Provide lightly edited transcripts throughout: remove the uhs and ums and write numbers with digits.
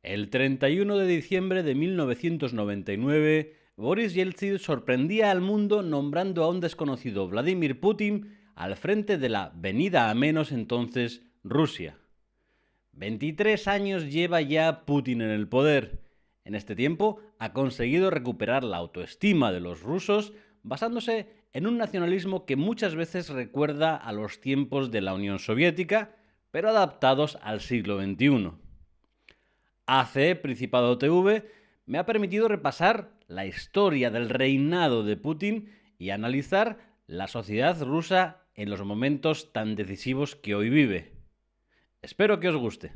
El 31 de diciembre de 1999, Boris Yeltsin sorprendía al mundo nombrando a un desconocido Vladimir Putin al frente de la venida a menos entonces Rusia. 23 años lleva ya Putin en el poder. En este tiempo ha conseguido recuperar la autoestima de los rusos basándose en un nacionalismo que muchas veces recuerda a los tiempos de la Unión Soviética, pero adaptados al siglo XXI. ACE, Principado TV, me ha permitido repasar la historia del reinado de Putin y analizar la sociedad rusa en los momentos tan decisivos que hoy vive. Espero que os guste.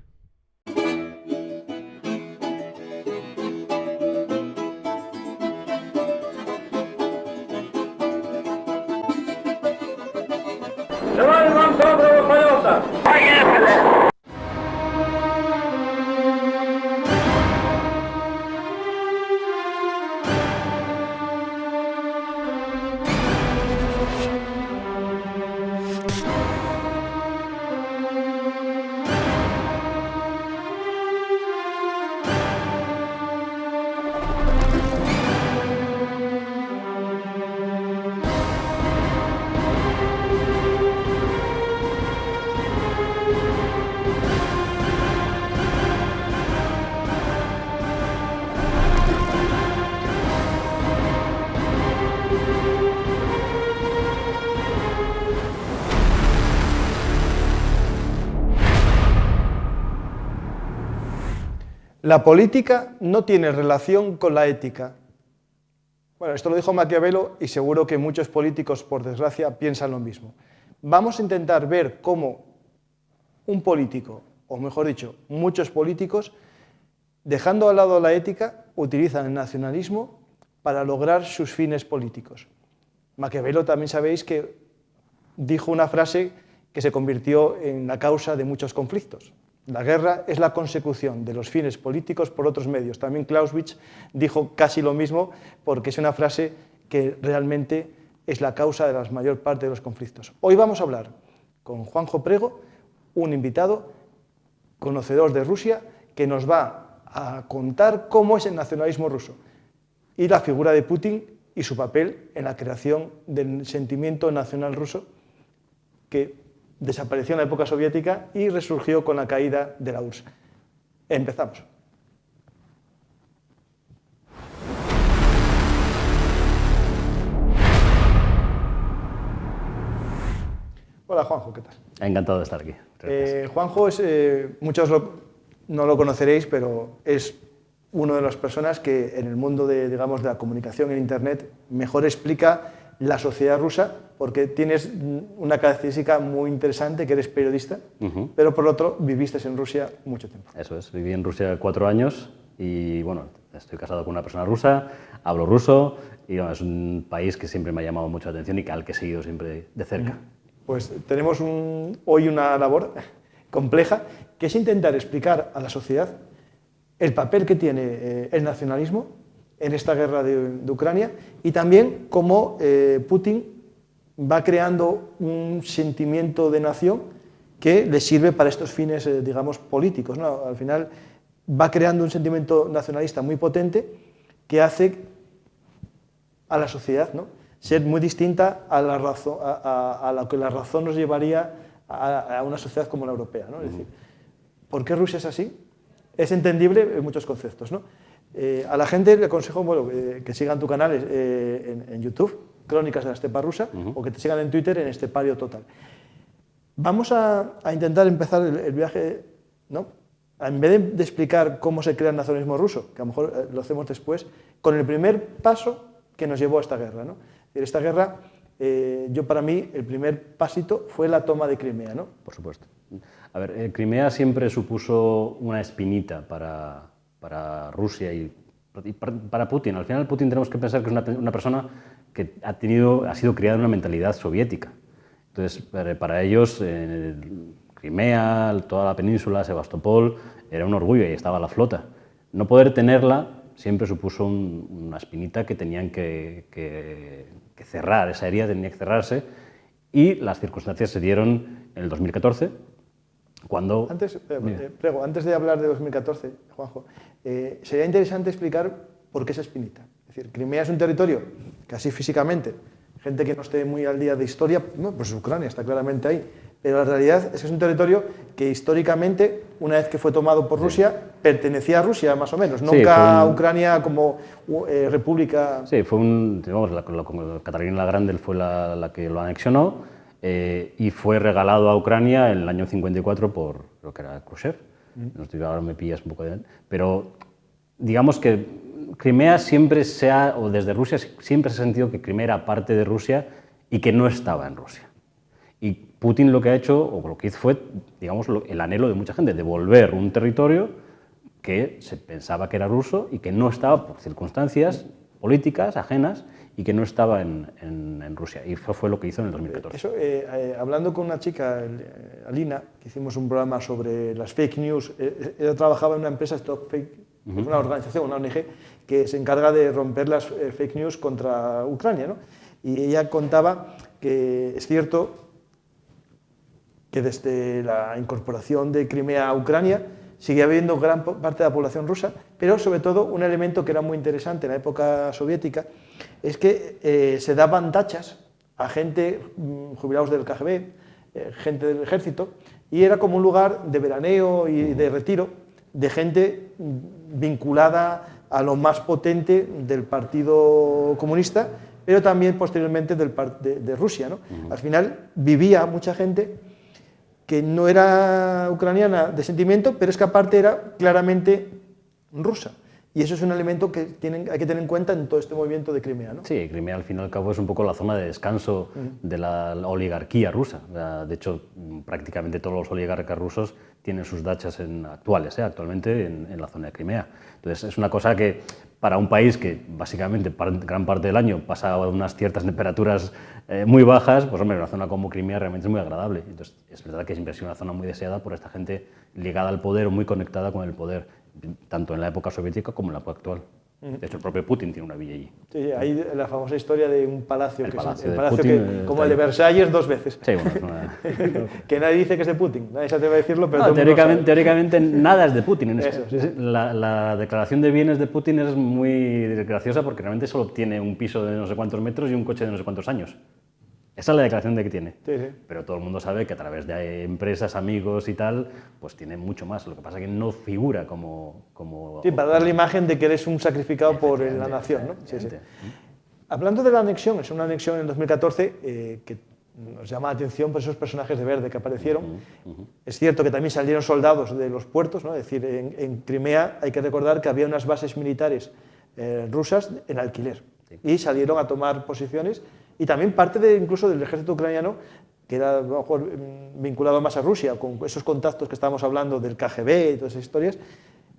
Желаю вам доброго полета! Поехали! La política no tiene relación con la ética. Bueno, esto lo dijo Maquiavelo y seguro que muchos políticos, por desgracia, piensan lo mismo. Vamos a intentar ver cómo un político, o mejor dicho, muchos políticos, dejando al lado la ética, utilizan el nacionalismo para lograr sus fines políticos. Maquiavelo también sabéis que dijo una frase que se convirtió en la causa de muchos conflictos. La guerra es la consecución de los fines políticos por otros medios. También Clausewitz dijo casi lo mismo porque es una frase que realmente es la causa de la mayor parte de los conflictos. Hoy vamos a hablar con Juanjo Prego, un invitado conocedor de Rusia que nos va a contar cómo es el nacionalismo ruso y la figura de Putin y su papel en la creación del sentimiento nacional ruso que desapareció en la época soviética y resurgió con la caída de la URSS. Empezamos. Hola Juanjo, ¿qué tal? Encantado de estar aquí. Juanjo, muchos no lo conoceréis, pero es una de las personas que en el mundo de la comunicación en Internet mejor explica la sociedad rusa, porque tienes una característica muy interesante, que eres periodista, pero por otro viviste en Rusia mucho tiempo. Eso es, viví en Rusia 4 años y bueno, estoy casado con una persona rusa, hablo ruso y bueno, es un país que siempre me ha llamado mucho la atención y al que he seguido siempre de cerca. Pues tenemos hoy una labor compleja, que es intentar explicar a la sociedad el papel que tiene el nacionalismo en esta guerra de Ucrania y también cómo Putin va creando un sentimiento de nación que le sirve para estos fines, digamos, políticos, ¿no? Al final va creando un sentimiento nacionalista muy potente que hace a la sociedad, ¿no?, ser muy distinta a la razón, a lo que la razón nos llevaría a una sociedad como la europea, ¿no? Es decir, ¿por qué Rusia es así? Es entendible en muchos conceptos, ¿no? A la gente le aconsejo que sigan tu canal en YouTube, Crónicas de la Estepa Rusa, o que te sigan en Twitter en Estepario Total. Vamos a intentar empezar el viaje, ¿no?, en vez de explicar cómo se crea el nacionalismo ruso, que a lo mejor lo hacemos después, con el primer paso que nos llevó a esta guerra, ¿no? Esta guerra, para mí, el primer pasito fue la toma de Crimea, ¿no? Por supuesto. A ver, Crimea siempre supuso una espinita para Rusia y para Putin. Al final Putin tenemos que pensar que es una persona que ha sido criada en una mentalidad soviética. Entonces, para ellos, Crimea, toda la península, Sebastopol, era un orgullo y estaba la flota. No poder tenerla siempre supuso una espinita que tenían que cerrar, esa herida tenía que cerrarse, y las circunstancias se dieron en el 2014, Cuando... Antes de hablar de 2014, Juanjo, sería interesante explicar por qué esa espinita. Es decir, Crimea es un territorio, casi físicamente, gente que no esté muy al día de historia, no, pues Ucrania está claramente ahí, pero la realidad es que es un territorio que históricamente, una vez que fue tomado por Rusia, pertenecía a Rusia más o menos, nunca a Ucrania como república. Sí, fue digamos, Catalina la Grande fue la que lo anexionó y fue regalado a Ucrania en el año 54 por, creo que era Khrushchev, no estoy, ahora me pillas un poco de él, pero digamos que Crimea siempre o desde Rusia siempre se ha sentido que Crimea era parte de Rusia y que no estaba en Rusia. Y Putin lo que ha hecho, o lo que hizo fue, digamos, el anhelo de mucha gente, devolver un territorio que se pensaba que era ruso y que no estaba por circunstancias políticas ajenas y que no estaba en Rusia. Y eso fue lo que hizo en el 2014. Eso, hablando con una chica, Alina, que hicimos un programa sobre las fake news, ella trabajaba en una empresa, Stop Fake, una organización, una ONG, que se encarga de romper las fake news contra Ucrania, ¿no? Y ella contaba que es cierto que desde la incorporación de Crimea a Ucrania sigue habiendo gran parte de la población rusa, pero sobre todo un elemento que era muy interesante en la época soviética es que se daban tachas a gente, jubilados del KGB, gente del ejército, y era como un lugar de veraneo y de retiro de gente vinculada a lo más potente del Partido Comunista, pero también posteriormente de Rusia, ¿no? Al final vivía mucha gente que no era ucraniana de sentimiento, pero es que aparte era claramente rusa. Y eso es un elemento que hay que tener en cuenta en todo este movimiento de Crimea, ¿no? Sí, Crimea al fin y al cabo es un poco la zona de descanso de la oligarquía rusa. De hecho, prácticamente todos los oligarcas rusos tienen sus dachas actualmente en la zona de Crimea. Entonces es una cosa que para un país que básicamente gran parte del año pasa a unas ciertas temperaturas muy bajas, pues hombre, una zona como Crimea realmente es muy agradable. Entonces es verdad que siempre ha sido una zona muy deseada por esta gente ligada al poder o muy conectada con el poder, tanto en la época soviética como en la época actual. De hecho, el propio Putin tiene una villa allí. Sí, hay la famosa historia de un palacio, el que palacio es de el palacio Putin, que, como el de Versalles 2 veces. Sí, bueno, que nadie dice que es de Putin, nadie se atreve a decirlo, pero no, todo el mundo sabe. teóricamente nada es de Putin. Eso, sí. La declaración de bienes de Putin es muy graciosa porque realmente solo tiene un piso de no sé cuántos metros y un coche de no sé cuántos años. Esa es la declaración de que tiene. Sí, sí. Pero todo el mundo sabe que a través de empresas, amigos y tal, pues tiene mucho más. Lo que pasa es que no figura como Sí, para dar la imagen de que eres un sacrificado por la nación, ¿no? Sí, sí. Hablando de la anexión, es una anexión en 2014 que nos llama la atención por esos personajes de verde que aparecieron. Es cierto que también salieron soldados de los puertos, ¿no? Es decir, en Crimea hay que recordar que había unas bases militares rusas en alquiler y salieron a tomar posiciones. Y también parte incluso del ejército ucraniano, que era a lo mejor vinculado más a Rusia, con esos contactos que estábamos hablando del KGB y todas esas historias,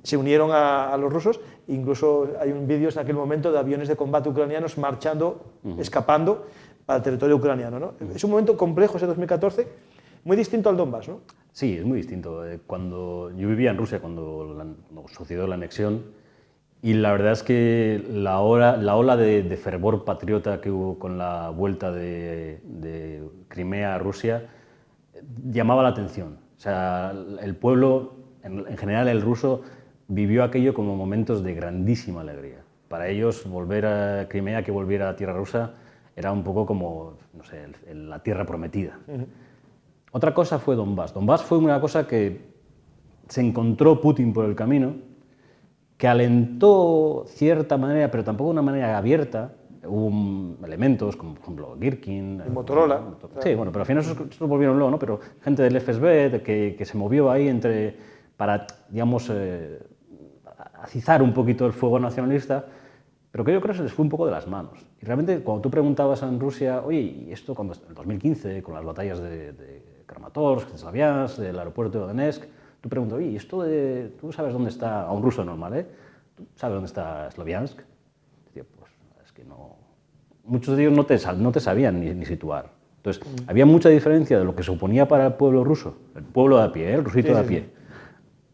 se unieron a los rusos. Incluso hay un vídeo en aquel momento de aviones de combate ucranianos marchando, escapando para el territorio ucraniano, ¿no? Es un momento complejo ese 2014, muy distinto al Donbass, ¿no? Sí, es muy distinto. Cuando yo vivía en Rusia, cuando sucedió la anexión, y la verdad es que la ola de fervor patriota que hubo con la vuelta de Crimea a Rusia llamaba la atención. O sea, el pueblo, en general el ruso, vivió aquello como momentos de grandísima alegría. Para ellos, volver a Crimea, que volviera a tierra rusa, era un poco como, no sé, la tierra prometida. Otra cosa fue Donbass. Donbass fue una cosa que se encontró Putin por el camino, que alentó cierta manera, pero tampoco de una manera abierta. Hubo elementos como, por ejemplo, Girkin... Y Motorola. Sí, bueno, pero al final esos volvieron luego, ¿no? Pero gente del FSB que se movió ahí para, digamos, atizar un poquito el fuego nacionalista, pero que yo creo que se les fue un poco de las manos. Y realmente, cuando tú preguntabas en Rusia, oye, ¿y esto cuando en 2015, con las batallas de Kramatorsk, de Slaviansk, del aeropuerto de Donetsk, tú preguntas, oye, ¿esto tú sabes dónde está, a un ruso normal, ¿tú sabes dónde está Slaviansk? Decía, pues es que no... Muchos de ellos no te sabían ni situar. Entonces, había mucha diferencia de lo que suponía para el pueblo ruso, el pueblo de a pie, el rusito de a pie,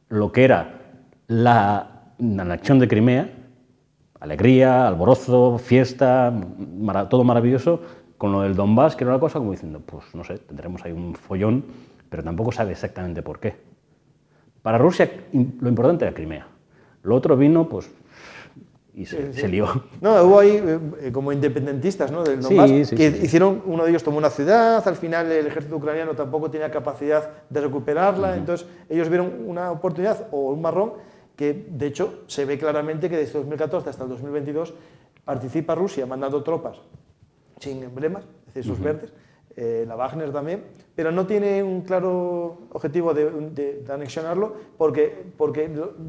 lo que era la anexión de Crimea, alegría, alborozo, fiesta, todo maravilloso, con lo del Donbass, que era una cosa como diciendo, pues no sé, tendremos ahí un follón, pero tampoco sabe exactamente por qué. Para Rusia lo importante era Crimea. Lo otro vino, pues, y se lió. No, hubo ahí como independentistas, ¿no? Del Donbass, que hicieron, uno de ellos tomó una ciudad, al final el ejército ucraniano tampoco tenía capacidad de recuperarla, entonces ellos vieron una oportunidad o un marrón que, de hecho, se ve claramente que desde 2014 hasta el 2022 participa Rusia mandando tropas sin emblemas, es decir, sus verdes, la Wagner también, pero no tiene un claro objetivo de anexionarlo porque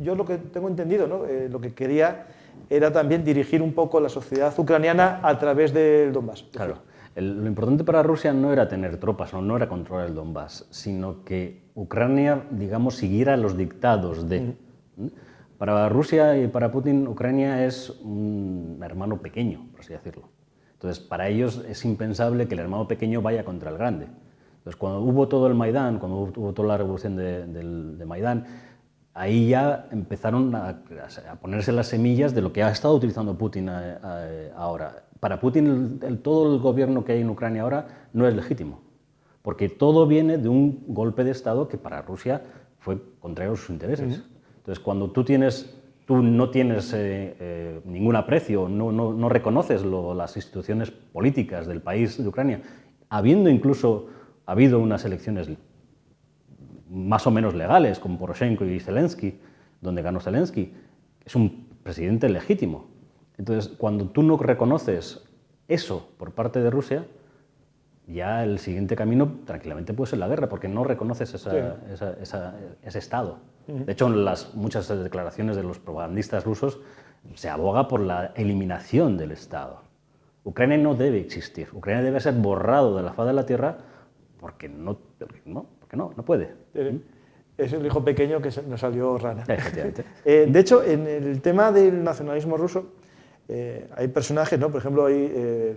yo lo que tengo entendido, ¿no? Lo que quería era también dirigir un poco la sociedad ucraniana a través del Donbass. Claro, lo importante para Rusia no era tener tropas o no era controlar el Donbass, sino que Ucrania, digamos, siguiera los dictados de... Para Rusia y para Putin, Ucrania es un hermano pequeño, por así decirlo. Entonces, para ellos es impensable que el hermano pequeño vaya contra el grande. Entonces, cuando hubo todo el Maidán, cuando hubo toda la revolución de Maidán, ahí ya empezaron a ponerse las semillas de lo que ha estado utilizando Putin ahora. Para Putin, todo el gobierno que hay en Ucrania ahora no es legítimo, porque todo viene de un golpe de Estado que para Rusia fue contrario a sus intereses. Entonces, cuando tú no tienes ningún aprecio, no reconoces las instituciones políticas del país de Ucrania, habiendo incluso habido unas elecciones más o menos legales, como Poroshenko y Zelensky, donde ganó Zelensky, es un presidente legítimo. Entonces, cuando tú no reconoces eso por parte de Rusia, ya el siguiente camino tranquilamente puede ser la guerra, porque no reconoces ese Estado. De hecho, en muchas declaraciones de los propagandistas rusos se aboga por la eliminación del Estado. Ucrania no debe existir. Ucrania debe ser borrado de la faz de la tierra porque no puede. Es el hijo pequeño que nos salió rana. Efectivamente. De hecho, en el tema del nacionalismo ruso hay personajes, ¿no? Por ejemplo, hay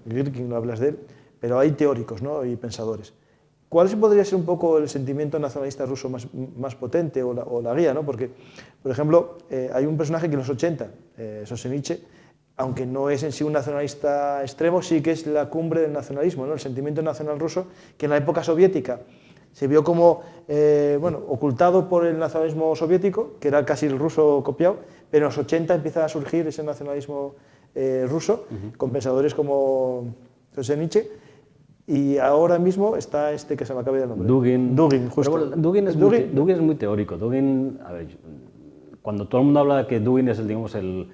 Girkin, no hablas de él, pero hay teóricos, ¿no? Y pensadores. ¿Cuál podría ser un poco el sentimiento nacionalista ruso más potente o la guía, ¿no? Porque, por ejemplo, hay un personaje que en los 80, Solzhenitsyn, aunque no es en sí un nacionalista extremo, sí que es la cumbre del nacionalismo, ¿no? El sentimiento nacional ruso, que en la época soviética se vio como ocultado por el nacionalismo soviético, que era casi el ruso copiado, pero en los 80 empieza a surgir ese nacionalismo ruso, con pensadores como Solzhenitsyn, y ahora mismo está este que se me acaba de nombrar. Dugin, justo. Pero Dugin es muy teórico. Dugin, a ver, cuando todo el mundo habla de que Dugin es el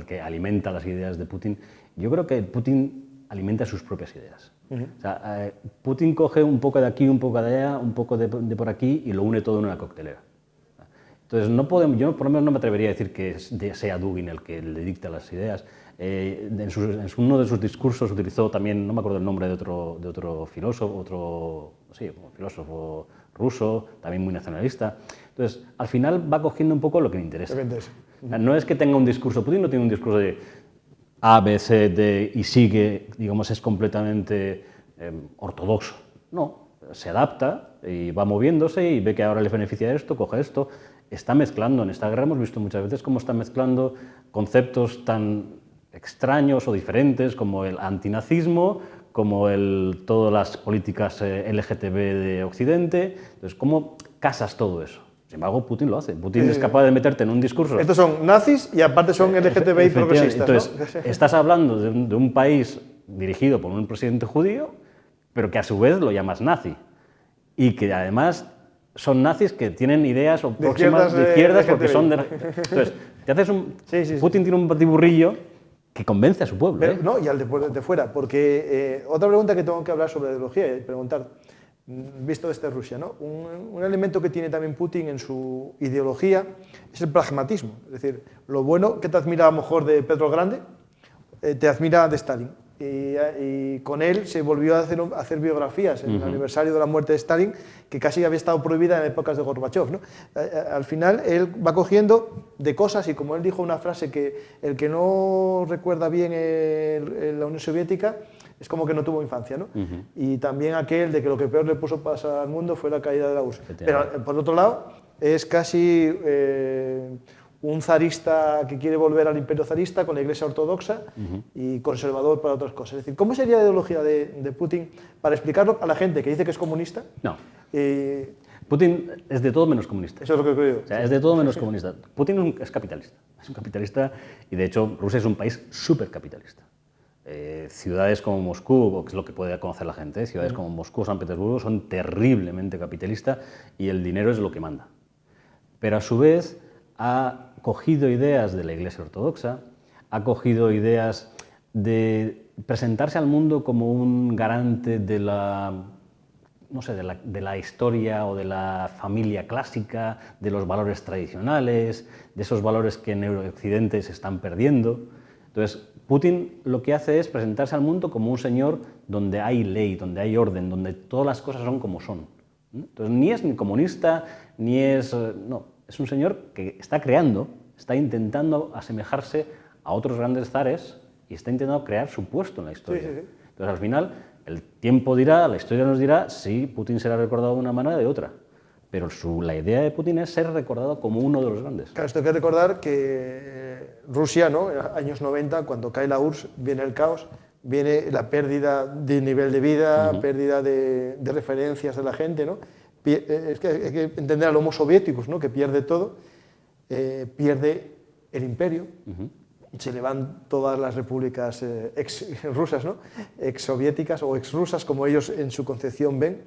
que alimenta las ideas de Putin, yo creo que Putin alimenta sus propias ideas. O sea, Putin coge un poco de aquí, un poco de allá, un poco de por aquí y lo une todo en una coctelera. Entonces, yo por lo menos no me atrevería a decir que sea Dugin el que le dicta las ideas. En uno de sus discursos utilizó también, no me acuerdo el nombre de otro filósofo, filósofo ruso, también muy nacionalista. Entonces, al final va cogiendo un poco lo que le interesa. No es que tenga un discurso, Putin no tiene un discurso de A, B, C, D y sigue, digamos, es completamente ortodoxo. No, se adapta y va moviéndose y ve que ahora le beneficia esto, coge esto. Está mezclando, en esta guerra hemos visto muchas veces cómo está mezclando conceptos tan extraños o diferentes como el antinazismo, como todas las políticas LGTB de Occidente. Entonces, ¿cómo casas todo eso? Sin embargo, Putin lo hace. Putin es capaz de meterte en un discurso. Estos son nazis y aparte son LGTB y progresistas. Entonces, ¿no? Estás hablando de un país dirigido por un presidente judío, pero que a su vez lo llamas nazi. Y que además son nazis que tienen ideas o próximas de izquierdas porque son de... Entonces, te haces Putin tiene un batiburrillo que convence a su pueblo. Pero, no, y al de fuera, porque otra pregunta que tengo que hablar sobre ideología y preguntar, visto desde Rusia, ¿no? Un elemento que tiene también Putin en su ideología es el pragmatismo. Es decir, lo bueno que te admira a lo mejor de Pedro el Grande, te admira de Stalin. Y con él se volvió a hacer biografías en el aniversario de la muerte de Stalin, que casi había estado prohibida en épocas de Gorbachev, ¿no? Al final él va cogiendo de cosas, y como él dijo una frase que el que no recuerda bien la Unión Soviética es como que no tuvo infancia, ¿no? Y también aquel de que lo que peor le puso pasar al mundo fue la caída de la URSS. Pero por otro lado es casi un zarista que quiere volver al imperio zarista con la Iglesia ortodoxa y conservador para otras cosas. Es decir, ¿cómo sería la ideología de Putin para explicarlo a la gente que dice que es comunista? No. Putin es de todo menos comunista. Eso es lo que creo. O sea, es de todo menos comunista. Putin es capitalista. Es un capitalista y, de hecho, Rusia es un país súper capitalista. Ciudades como Moscú, que es lo que puede conocer la gente, ciudades como Moscú o San Petersburgo son terriblemente capitalistas y el dinero es lo que manda. Pero a su vez ha cogido ideas de la Iglesia Ortodoxa, ha cogido ideas de presentarse al mundo como un garante de la, no sé, de la historia o de la familia clásica, de los valores tradicionales, de esos valores que en Occidente se están perdiendo. Entonces, Putin lo que hace es presentarse al mundo como un señor donde hay ley, donde hay orden, donde todas las cosas son como son. Entonces, ni es ni comunista, ni es... No, es un señor que está creando, está intentando asemejarse a otros grandes zares y está intentando crear su puesto en la historia. Sí. Entonces, al final, el tiempo dirá, la historia nos dirá si Putin será recordado de una manera o de otra. Pero la idea de Putin es ser recordado como uno de los grandes. Claro, esto hay que recordar que Rusia, ¿no? En los años 90, cuando cae la URSS, viene el caos, viene la pérdida de nivel de vida, pérdida de referencias de la gente, ¿no? Es que hay que entender al Homo soviéticos, ¿no? Que pierde todo, pierde el imperio, se le van todas las repúblicas ex-rusas, ¿no? Ex-soviéticas o ex-rusas, como ellos en su concepción ven.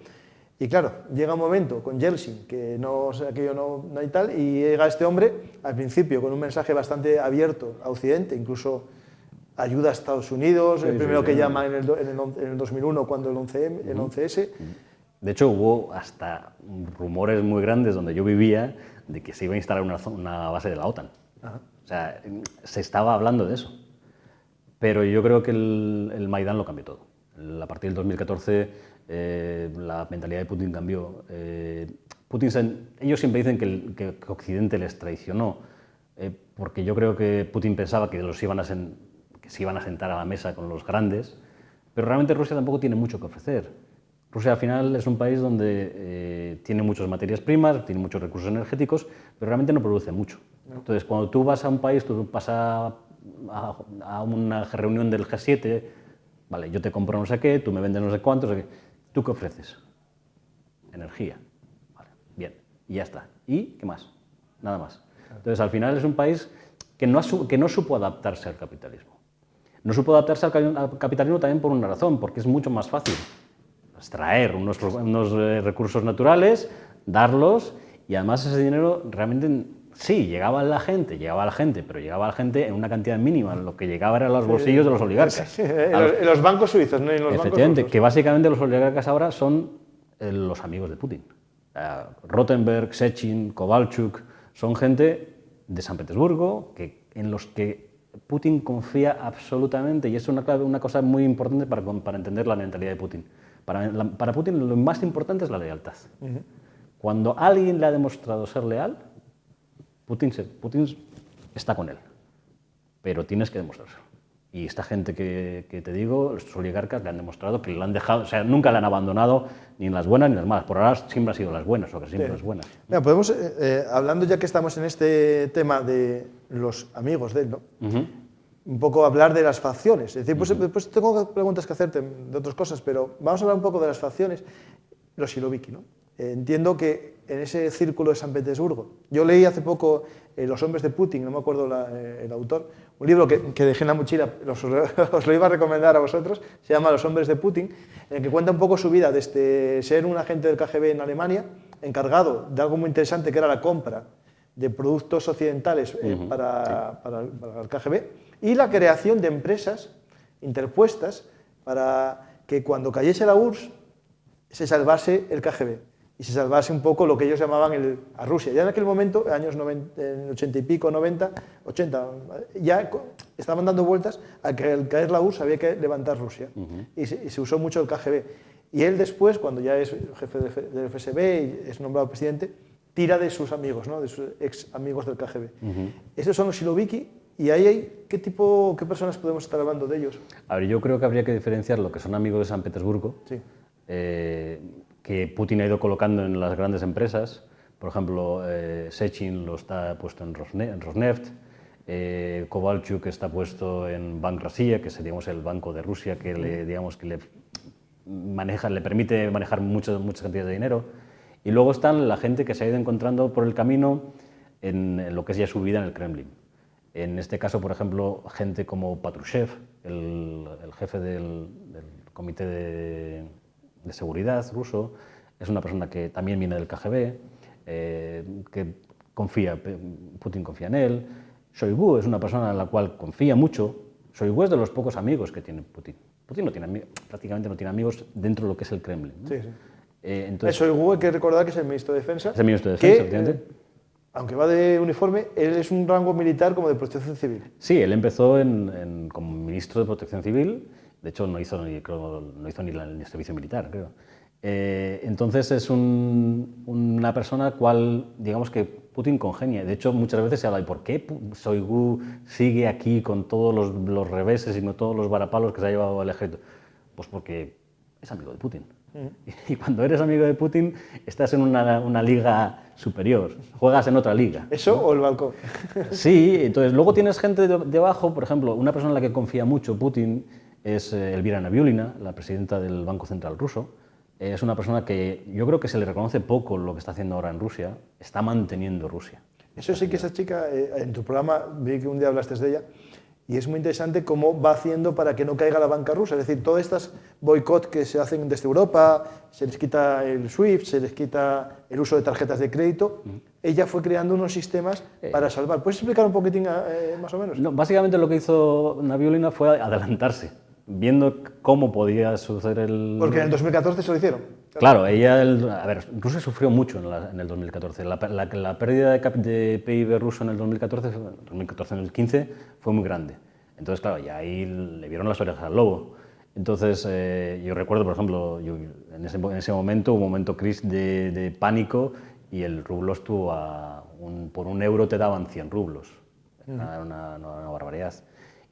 Y claro, llega un momento con Yeltsin, que aquello no hay tal, y llega este hombre, al principio, con un mensaje bastante abierto a Occidente, incluso ayuda a Estados Unidos, el primero que llama en el 2001, cuando el 11S. De hecho, hubo hasta rumores muy grandes donde yo vivía de que se iba a instalar una base de la OTAN. O sea, se estaba hablando de eso. Pero yo creo que el Maidán lo cambió todo. A partir del 2014... la mentalidad de Putin cambió. Ellos siempre dicen que Occidente les traicionó, porque yo creo que Putin pensaba que se iban a sentar a la mesa con los grandes, pero realmente Rusia tampoco tiene mucho que ofrecer. Rusia al final es un país donde tiene muchas materias primas, tiene muchos recursos energéticos, pero realmente no produce mucho. Entonces, cuando tú vas a un país, tú vas a una reunión del G7, vale, yo te compro no sé qué, tú me vendes no sé cuánto, no sé qué. ¿Tú qué ofreces? Energía. Vale, bien, y ya está. ¿Y qué más? Nada más. Entonces, al final es un país que no supo adaptarse al capitalismo. No supo adaptarse al capitalismo también por una razón, porque es mucho más fácil extraer unos recursos naturales, darlos, y además ese dinero realmente sí, llegaba a la gente, pero llegaba a la gente en una cantidad mínima. Lo que llegaba era a los bolsillos de los oligarcas. Sí, en los bancos suizos, no en los efectivamente, bancos que básicamente los oligarcas ahora son los amigos de Putin. Rottenberg, Sechin, Kovalchuk, son gente de San Petersburgo en los que Putin confía absolutamente, y es una cosa muy importante para entender la mentalidad de Putin. Para Putin lo más importante es la lealtad. Cuando alguien le ha demostrado ser leal, Putin está con él, pero tienes que demostrárselo. Y esta gente que te digo, estos oligarcas, le han demostrado que lo han dejado, o sea, nunca le han abandonado ni en las buenas ni en las malas. Por ahora siempre han sido las buenas, o que siempre las buenas. Mira, podemos, hablando ya que estamos en este tema de los amigos de él, ¿no? Un poco hablar de las facciones. Es decir, pues tengo preguntas que hacerte de otras cosas, pero vamos a hablar un poco de las facciones. Los siloviki, ¿no? Entiendo que en ese círculo de San Petersburgo, yo leí hace poco Los hombres de Putin, no me acuerdo el autor, un libro que dejé en la mochila, os lo iba a recomendar a vosotros, se llama Los hombres de Putin, en el que cuenta un poco su vida desde ser un agente del KGB en Alemania, encargado de algo muy interesante que era la compra de productos occidentales para el KGB, y la creación de empresas interpuestas para que cuando cayese la URSS se salvase el KGB y se salvase un poco lo que ellos llamaban a Rusia. Ya en aquel momento, años 80 y pico, 90, 80, ya estaban dando vueltas a que al caer la URSS había que levantar Rusia. Y se usó mucho el KGB. Y él después, cuando ya es jefe del FSB y es nombrado presidente, tira de sus amigos, ¿no? De sus ex amigos del KGB. Esos son los siloviki. ¿Y ahí qué personas podemos estar hablando de ellos? A ver, yo creo que habría que diferenciar lo que son amigos de San Petersburgo, sí. Que Putin ha ido colocando en las grandes empresas, Por ejemplo, Sechin lo está puesto en Rosneft, Kovalchuk está puesto en Bank Rossiya, que es, digamos, el banco de Rusia que le permite manejar muchas cantidades de dinero. Y luego están la gente que se ha ido encontrando por el camino en lo que es ya su vida en el Kremlin. En este caso, por ejemplo, gente como Patrushev, el jefe del Comité de Seguridad ruso, es una persona que también viene del KGB, que Putin confía en él. Shoigu es una persona en la cual confía mucho. Shoigu es de los pocos amigos que tiene Putin. Putin prácticamente no tiene amigos dentro de lo que es el Kremlin, ¿no? Sí, sí. Entonces, Shoigu, hay que recordar que es el ministro de Defensa. Es el ministro de Defensa, que, efectivamente. Aunque va de uniforme, él es un rango militar como de protección civil. Sí, él empezó como ministro de Protección Civil. De hecho, no hizo ni el servicio militar, creo. Entonces es una persona cual, digamos que Putin congenia. De hecho, muchas veces se habla de por qué Shoigu sigue aquí con todos los reveses y con todos los varapalos que se ha llevado al ejército. Pues porque es amigo de Putin. Y cuando eres amigo de Putin, estás en una liga superior, juegas en otra liga. ¿Eso, ¿no? O el balcón. Sí, entonces luego tienes gente debajo, por ejemplo, una persona en la que confía mucho Putin es Elvira Nabiulina, la presidenta del Banco Central ruso. Es una persona que yo creo que se le reconoce poco lo que está haciendo ahora en Rusia, está manteniendo Rusia. Eso sí que esa chica, en tu programa, vi que un día hablaste de ella, y es muy interesante cómo va haciendo para que no caiga la banca rusa. Es decir, todas estas boicot que se hacen desde Europa, se les quita el SWIFT, se les quita el uso de tarjetas de crédito, ella fue creando unos sistemas para salvar. ¿Puedes explicar un poquitín más o menos? No, básicamente lo que hizo Nabiulina fue adelantarse, viendo cómo podía suceder el... Porque en el 2014 se lo hicieron. Claro, Rusia sufrió mucho en el 2014. La pérdida de PIB ruso en el 2014-2015 fue muy grande. Entonces, claro, ya ahí le vieron las orejas al lobo. Entonces, yo recuerdo, por ejemplo, en ese momento, un momento de pánico, y el rublo estuvo por €1 te daban 100 rublos. Era una barbaridad.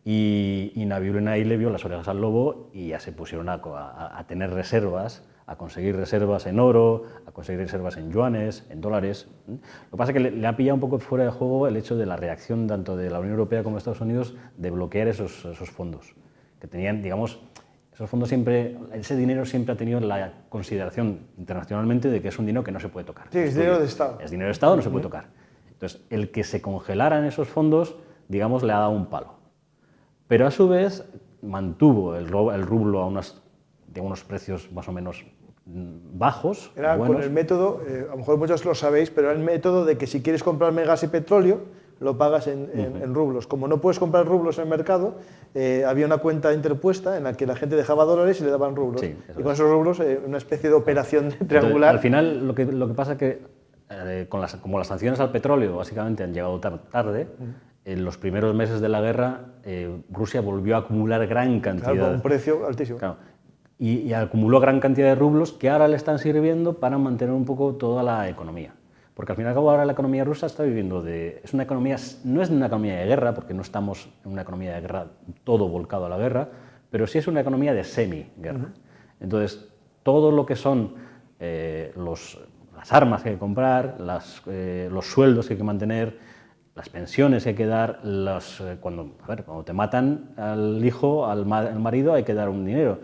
Y Nabiulina ahí le vio las orejas al lobo y ya se pusieron a tener reservas, a conseguir reservas en oro, a conseguir reservas en yuanes, en dólares. Lo que pasa es que le ha pillado un poco fuera de juego el hecho de la reacción tanto de la Unión Europea como de Estados Unidos de bloquear esos fondos, que tenían, digamos, esos fondos siempre, ese dinero siempre ha tenido la consideración internacionalmente de que es un dinero que no se puede tocar. Sí, es dinero de Estado. Es dinero de Estado, no se puede tocar. Entonces, el que se congelaran esos fondos, digamos, le ha dado un palo. Pero a su vez mantuvo el rublo a unos precios más o menos bajos. Era buenos. con el método, a lo mejor muchos lo sabéis, pero era el método de que si quieres comprarme gas y petróleo, lo pagas en rublos. Como no puedes comprar rublos en el mercado, había una cuenta interpuesta en la que la gente dejaba dólares y le daban rublos. Sí, y con esos rublos, una especie de operación triangular. Entonces, al final, lo que pasa es que, como las sanciones al petróleo básicamente han llegado tarde, en los primeros meses de la guerra, Rusia volvió a acumular gran cantidad. Claro, con un precio altísimo. Claro, y acumuló gran cantidad de rublos que ahora le están sirviendo para mantener un poco toda la economía. Porque al fin y al cabo ahora la economía rusa está viviendo es una economía, no es una economía de guerra, porque no estamos en una economía de guerra todo volcado a la guerra, pero sí es una economía de semi-guerra. Entonces, todo lo que son las armas que hay que comprar, los sueldos que hay que mantener, las pensiones que hay que dar, cuando te matan al hijo, al marido, hay que dar un dinero.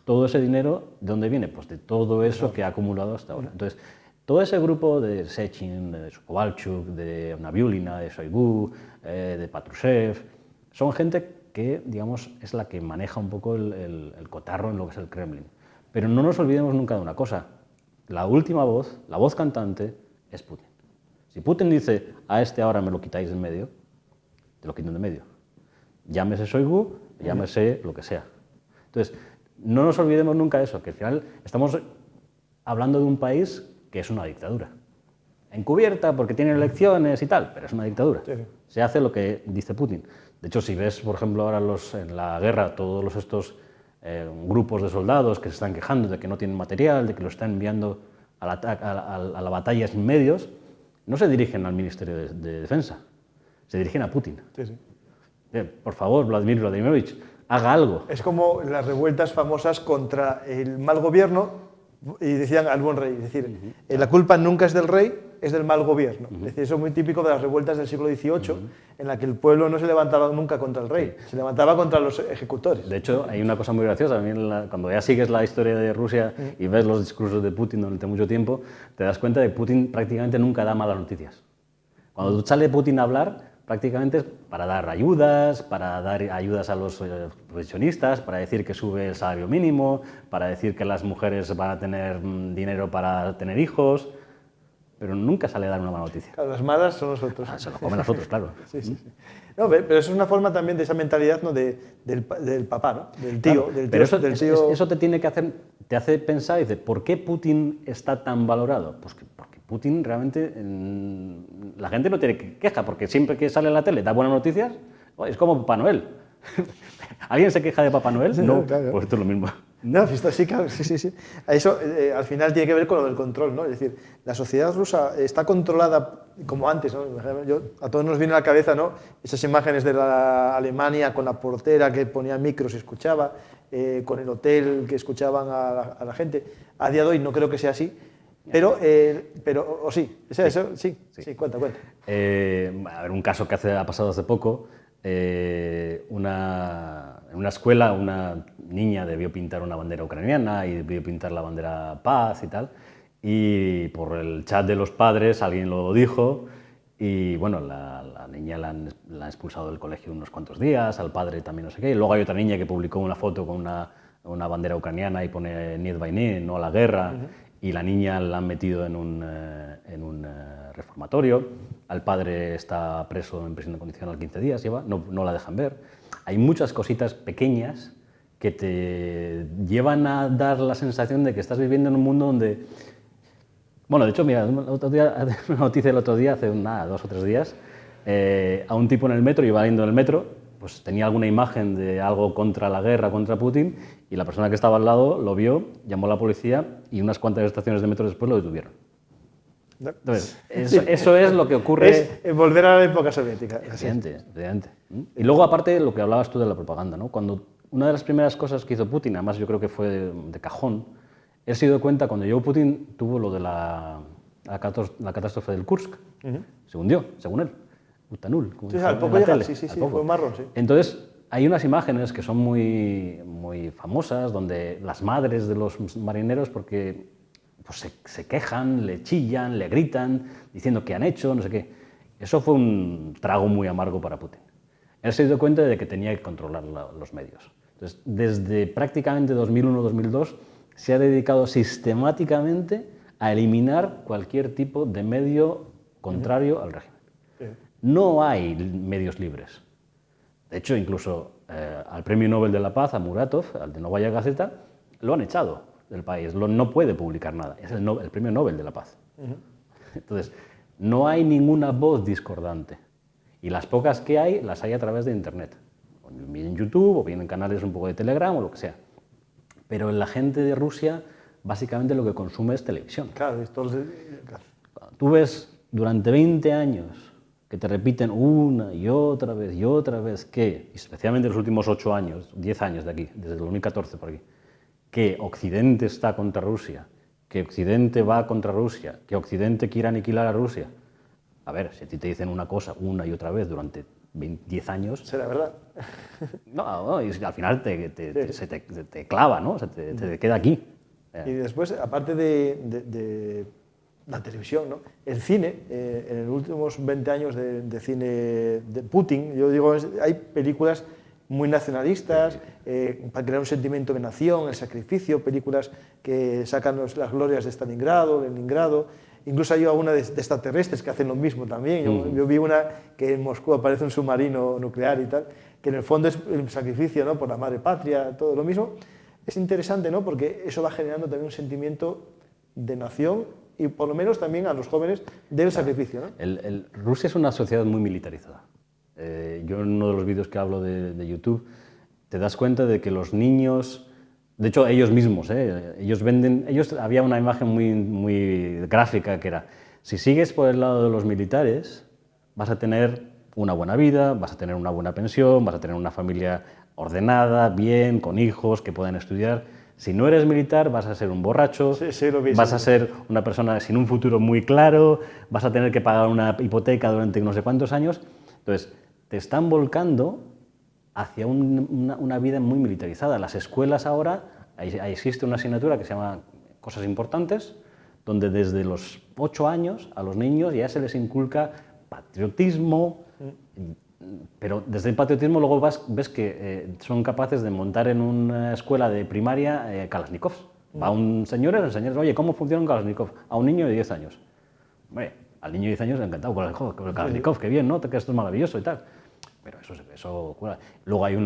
Todo ese dinero, ¿de dónde viene? Pues de todo eso que ha acumulado hasta ahora. Entonces, todo ese grupo de Sechin, de Kovalchuk, de Nabiulina, de Shoigu, de Patrushev, son gente que, digamos, es la que maneja un poco el cotarro en lo que es el Kremlin. Pero no nos olvidemos nunca de una cosa. La última voz, la voz cantante, es Putin. Si Putin dice, a este ahora me lo quitáis de en medio, te lo quitan de en medio. Llámese Shoigu, llámese lo que sea. Entonces, no nos olvidemos nunca de eso, que al final estamos hablando de un país que es una dictadura. Encubierta porque tiene elecciones y tal, pero es una dictadura. Sí. Se hace lo que dice Putin. De hecho, si ves, por ejemplo, ahora en la guerra, todos estos grupos de soldados que se están quejando de que no tienen material, de que lo están enviando a la batalla sin medios, no se dirigen al Ministerio de Defensa, se dirigen a Putin. Sí, sí. Por favor, Vladimir Vladimirovich, haga algo. Es como las revueltas famosas contra el mal gobierno y decían al buen rey. Es decir, la culpa nunca es del rey, es del mal gobierno. Es decir, eso es muy típico de las revueltas del siglo XVIII, en la que el pueblo no se levantaba nunca contra el rey, se levantaba contra los ejecutores. De hecho, hay una cosa muy graciosa. Cuando ya sigues la historia de Rusia y ves los discursos de Putin durante mucho tiempo, te das cuenta de que Putin prácticamente nunca da malas noticias. Cuando sale Putin a hablar, prácticamente es para dar ayudas a los pensionistas, para decir que sube el salario mínimo, para decir que las mujeres van a tener dinero para tener hijos, pero nunca sale a dar una mala noticia. Claro, las malas son los otros. Se lo comen los otros, claro. Sí. No, pero eso es una forma también de esa mentalidad, ¿no? del papá, ¿no? Del tío. Claro, pero eso te hace pensar y dice, ¿por qué Putin está tan valorado? Pues porque Putin realmente, la gente no tiene queja, porque siempre que sale en la tele da buenas noticias, es como Papá Noel. ¿Alguien se queja de Papá Noel? No, claro. Pues esto es lo mismo. No, sí, claro, sí. Eso al final tiene que ver con lo del control, ¿no? Es decir, la sociedad rusa está controlada como antes, ¿no? A todos nos viene a la cabeza, ¿no? Esas imágenes de la Alemania con la portera que ponía micros y escuchaba, con el hotel que escuchaban a la gente. A día de hoy no creo que sea así, pero sí, eso, sí, cuenta. A ver, un caso que ha pasado hace poco, en una escuela una niña debió pintar una bandera ucraniana y debió pintar la bandera paz y tal, y por el chat de los padres alguien lo dijo y bueno, la niña la han expulsado del colegio unos cuantos días, al padre también no sé qué, y luego hay otra niña que publicó una foto con una bandera ucraniana y pone Niet vойны, no a la guerra, y la niña la han metido en un reformatorio. Al padre está preso en prisión condicional 15 días, no la dejan ver. Hay muchas cositas pequeñas que te llevan a dar la sensación de que estás viviendo en un mundo donde... Bueno, de hecho, mira, una noticia del otro día, hace 2 o 3 días, a un tipo en el metro, iba yendo en el metro, pues tenía alguna imagen de algo contra la guerra, contra Putin, y la persona que estaba al lado lo vio, llamó a la policía y unas cuantas estaciones de metro después lo detuvieron. Entonces, eso es lo que ocurre... Es volver a la época soviética. Evidente. Y luego, aparte, lo que hablabas tú de la propaganda, ¿no? Cuando una de las primeras cosas que hizo Putin, además yo creo que fue de cajón, él se dio cuenta, cuando llegó Putin, tuvo lo de la catástrofe del Kursk. Se hundió, según él. Utanul. Al poco llega, sí, fue marrón, sí. Entonces, hay unas imágenes que son muy, muy famosas, donde las madres de los marineros, porque pues, se quejan, le chillan, le gritan, diciendo que han hecho, no sé qué. Eso fue un trago muy amargo para Putin. Él se dio cuenta de que tenía que controlar los medios. Entonces, desde prácticamente 2001-2002, se ha dedicado sistemáticamente a eliminar cualquier tipo de medio contrario al régimen. No hay medios libres. De hecho, incluso al Premio Nobel de la Paz, a Muratov, al de Novaya Gazeta, lo han echado del país. No puede publicar nada. Es el Premio Nobel de la Paz. Entonces, no hay ninguna voz discordante. Y las pocas que hay, las hay a través de Internet. Bien en YouTube, o bien en canales un poco de Telegram, o lo que sea. Pero la gente de Rusia, básicamente lo que consume es televisión. Claro, Tú ves durante 20 años que te repiten una y otra vez que, especialmente en los últimos 8 años, 10 años de aquí, desde el 2014 por aquí, que Occidente está contra Rusia, que Occidente va contra Rusia, que Occidente quiere aniquilar a Rusia. A ver, si a ti te dicen una cosa una y otra vez durante 10 años... ¿Será verdad? No, y al final se te clava, ¿no? Se te queda aquí. Y después, aparte de la televisión, ¿no? El cine, en los últimos 20 años de cine de Putin, yo digo, hay películas muy nacionalistas, para crear un sentimiento de nación, el sacrificio, películas que sacan las glorias de Stalingrado, Leningrado, incluso hay alguna de extraterrestres que hacen lo mismo también. Yo vi una que en Moscú aparece un submarino nuclear y tal, que en el fondo es el sacrificio, ¿no? Por la madre patria, todo lo mismo. Es interesante, ¿no? Porque eso va generando también un sentimiento de nación y por lo menos también a los jóvenes del sacrificio, ¿no? Rusia es una sociedad muy militarizada. Yo en uno de los vídeos que hablo de YouTube te das cuenta de que los niños, de hecho ellos mismos, había una imagen muy gráfica que era, si sigues por el lado de los militares vas a tener una buena vida, vas a tener una buena pensión, vas a tener una familia ordenada, bien, con hijos que puedan estudiar. Si no eres militar, vas a ser un borracho, Sí, lo vi, vas sí. a ser una persona sin un futuro muy claro, vas a tener que pagar una hipoteca durante no sé cuántos años. Entonces, te están volcando hacia una vida muy militarizada. Las escuelas ahora, ahí existe una asignatura que se llama Cosas Importantes, donde desde los 8 años a los niños ya se les inculca patriotismo, pero desde el patriotismo luego ves que son capaces de montar en una escuela de primaria Kalashnikovs. Va un señor y le enseña, oye, ¿cómo funciona un Kalashnikov? A un niño de 10 años. Hombre, al niño de 10 años encantado con el Kalashnikov, qué bien, ¿no? Que esto es maravilloso y tal. Pero eso cura. Luego hay un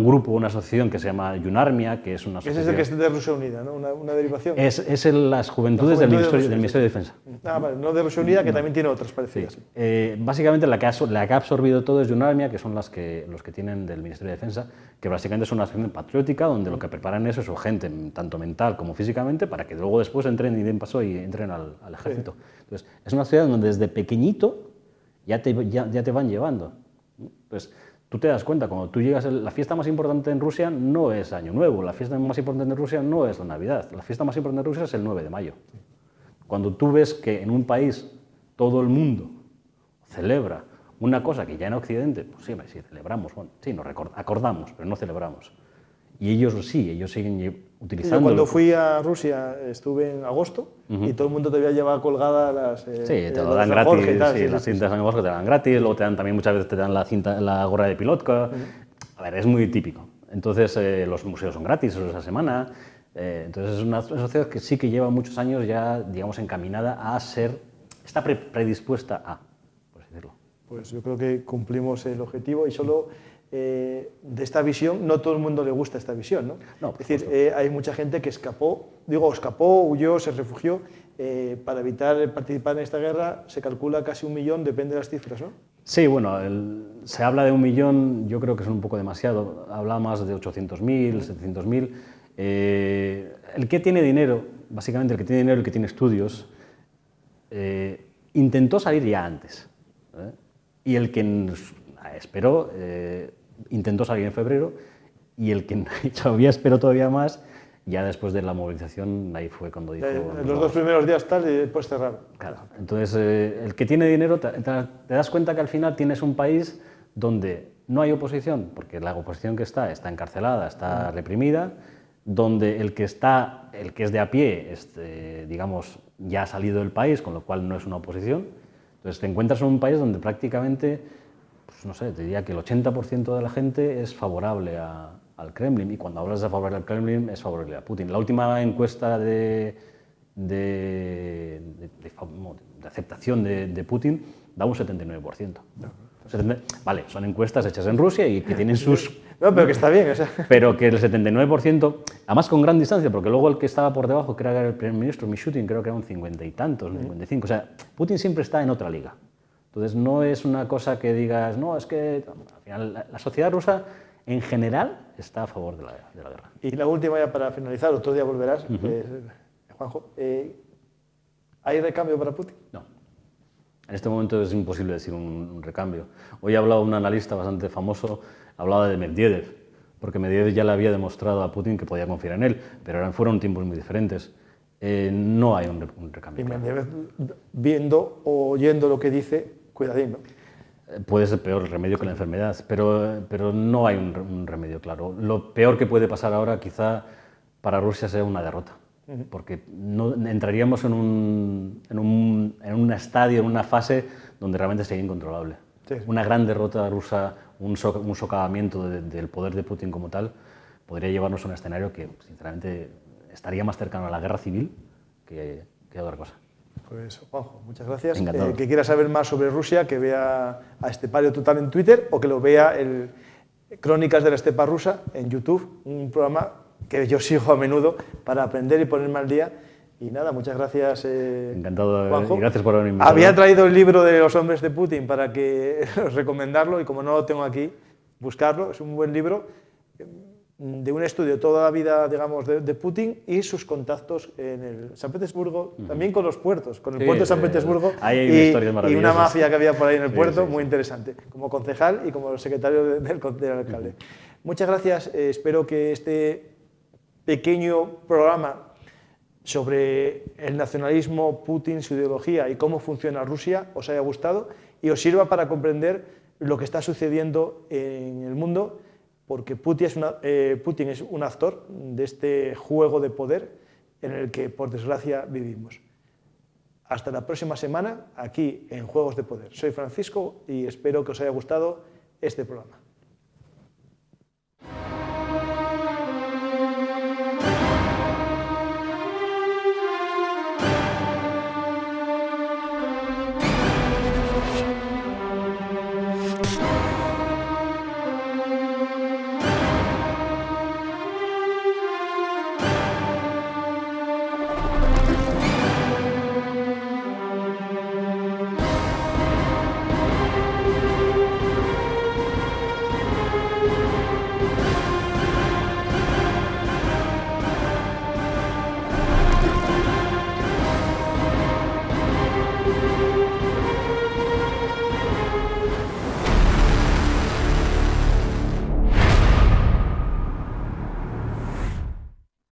grupo, una asociación que se llama Yunarmia, que es una Ese asociación... es el que es de Rusia Unida, ¿no? Una derivación. Es las juventudes del Ministerio de Defensa. Ah, vale, no de Rusia Unida, que también tiene otras parecidas. Sí. Básicamente la que ha absorbido todo es Yunarmia, que son los que tienen del Ministerio de Defensa, que básicamente es una asociación patriótica donde lo que preparan es su gente, tanto mental como físicamente, para que luego después entren y den paso y entren al ejército. Sí. Entonces, es una ciudad donde desde pequeñito ya te van llevando. Pues, tú te das cuenta, cuando tú llegas, la fiesta más importante en Rusia no es Año Nuevo, la fiesta más importante en Rusia no es la Navidad, la fiesta más importante en Rusia es el 9 de mayo. Cuando tú ves que en un país todo el mundo celebra una cosa que ya en Occidente, pues sí celebramos, bueno, sí, nos acordamos, pero no celebramos. Y ellos siguen utilizando... Yo cuando fui a Rusia estuve en agosto y todo el mundo te llevaba colgadas las... sí, te lo dan gratis, las cintas de Bosco te dan gratis, luego también muchas veces te dan la gorra de pilotka. A ver, es muy típico. Entonces, los museos son gratis esa semana. Entonces, es una sociedad que sí que lleva muchos años ya, digamos, encaminada a ser... Está predispuesta a, por así decirlo. Pues yo creo que cumplimos el objetivo y solo... de esta visión, no todo el mundo le gusta esta visión, ¿no? No, es decir, hay mucha gente que escapó, huyó, se refugió para evitar participar en esta guerra. Se calcula casi 1 millón, depende de las cifras, ¿no? Sí, bueno, se habla de 1 millón, yo creo que es un poco demasiado, habla más de 800.000, 700.000. El que tiene dinero, básicamente el que tiene dinero, el que tiene estudios, intentó salir ya antes, y el que esperó, intentó salir en febrero, y el que todavía esperó todavía más, ya después de la movilización, ahí fue cuando dijo... los 2 primeros días tal y después cerrar. Claro, entonces el que tiene dinero, te das cuenta que al final tienes un país donde no hay oposición, porque la oposición que está encarcelada, está reprimida, donde el que es de a pie, digamos, ya ha salido del país, con lo cual no es una oposición. Entonces te encuentras en un país donde prácticamente, pues no sé, te diría que el 80% de la gente es favorable al Kremlin, y cuando hablas de favorable al Kremlin es favorable a Putin. La última encuesta de aceptación de Putin da un 79%. Vale, son encuestas hechas en Rusia y que tienen sus... No, pero que está bien, o sea. Pero que el 79%, además con gran distancia, porque luego el que estaba por debajo, que era el primer ministro Mishustin, creo que era un 50 y tantos, 55, o sea, Putin siempre está en otra liga. Entonces no es una cosa que digas, no, es que al final la sociedad rusa en general está a favor de la guerra. Y la última ya para finalizar, otro día volverás, Juanjo, ¿hay recambio para Putin? No. En este momento es imposible decir un recambio. Hoy ha hablado un analista bastante famoso, hablaba de Medvedev, porque Medvedev ya le había demostrado a Putin que podía confiar en él, pero fueron tiempos muy diferentes. No hay un recambio. Y Medvedev, viendo o oyendo lo que dice, cuidadín, ¿no? Puede ser peor el remedio que la enfermedad, pero no hay un remedio claro. Lo peor que puede pasar ahora quizá para Rusia sea una derrota, porque no, entraríamos en un estadio, en una fase donde realmente sería incontrolable. Sí. Una gran derrota rusa, un socavamiento del poder de Putin como tal, podría llevarnos a un escenario que, sinceramente, estaría más cercano a la guerra civil que a otra cosa. Pues, Juanjo, muchas gracias. Que quiera saber más sobre Rusia, que vea a Estepario Total en Twitter o que lo vea en Crónicas de la Estepa Rusa en YouTube, un programa que yo sigo a menudo para aprender y ponerme al día. Y nada, muchas gracias, encantado, Juanjo. Y gracias por haberme invitado. Había traído el libro de los hombres de Putin para recomendarlo, y como no lo tengo aquí, buscarlo. Es un buen libro de un estudio de toda la vida, digamos, de Putin y sus contactos en el San Petersburgo, también con los puertos, con el puerto de San Petersburgo y una mafia que había por ahí en el puerto, muy interesante, como concejal y como secretario del alcalde. Muchas gracias, espero que este pequeño programa sobre el nacionalismo, Putin, su ideología y cómo funciona Rusia os haya gustado y os sirva para comprender lo que está sucediendo en el mundo, porque Putin es un actor de este juego de poder en el que, por desgracia, vivimos. Hasta la próxima semana, aquí en Juegos de Poder. Soy Francisco y espero que os haya gustado este programa.